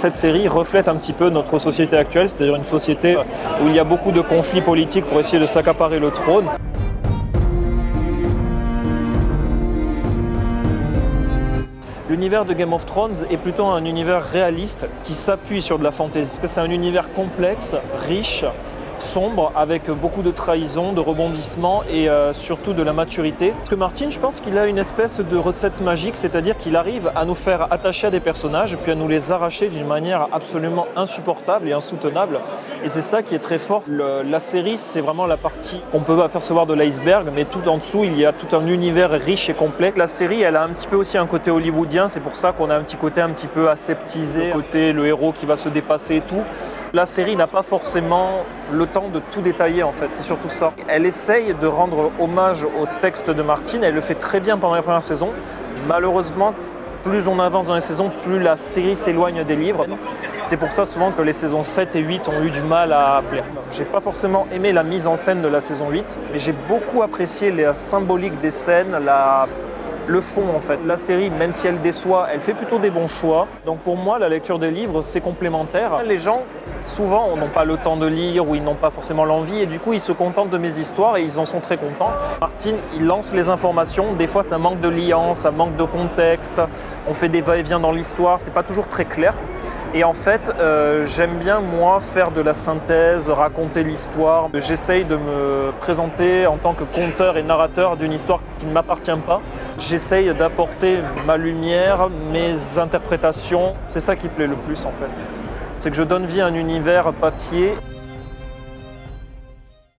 cette série reflète un petit peu notre société actuelle, c'est-à-dire une société où il y a beaucoup de conflits politiques pour essayer de s'accaparer le trône. L'univers de Game of Thrones est plutôt un univers réaliste qui s'appuie sur de la fantasy. C'est un univers complexe, riche, sombre, avec beaucoup de trahison, de rebondissements et surtout de la maturité. Parce que Martin, je pense qu'il a une espèce de recette magique, c'est-à-dire qu'il arrive à nous faire attacher à des personnages, puis à nous les arracher d'une manière absolument insupportable et insoutenable. Et c'est ça qui est très fort. La série, c'est vraiment la partie qu'on peut apercevoir de l'iceberg, mais tout en dessous, il y a tout un univers riche et complet. La série, elle a un petit peu aussi un côté hollywoodien, c'est pour ça qu'on a un petit côté un petit peu aseptisé, le côté le héros qui va se dépasser et tout. La série n'a pas forcément le temps de tout détailler en fait, c'est surtout ça. Elle essaye de rendre hommage au texte de Martin, elle le fait très bien pendant la première saison. Malheureusement, plus on avance dans les saisons, plus la série s'éloigne des livres. C'est pour ça souvent que les saisons 7 et 8 ont eu du mal à plaire. J'ai pas forcément aimé la mise en scène de la saison 8, mais j'ai beaucoup apprécié la symbolique des scènes, le fond en fait. La série, même si elle déçoit, elle fait plutôt des bons choix. Donc pour moi, la lecture des livres, c'est complémentaire. Les gens, souvent, n'ont pas le temps de lire ou ils n'ont pas forcément l'envie et du coup, ils se contentent de mes histoires et ils en sont très contents. Martin, il lance les informations. Des fois, ça manque de liant, ça manque de contexte. On fait des va-et-vient dans l'histoire. C'est pas toujours très clair. Et en fait, j'aime bien, moi, faire de la synthèse, raconter l'histoire. J'essaye de me présenter en tant que conteur et narrateur d'une histoire qui ne m'appartient pas. J'essaye d'apporter ma lumière, mes interprétations. C'est ça qui plaît le plus, en fait. C'est que je donne vie à un univers papier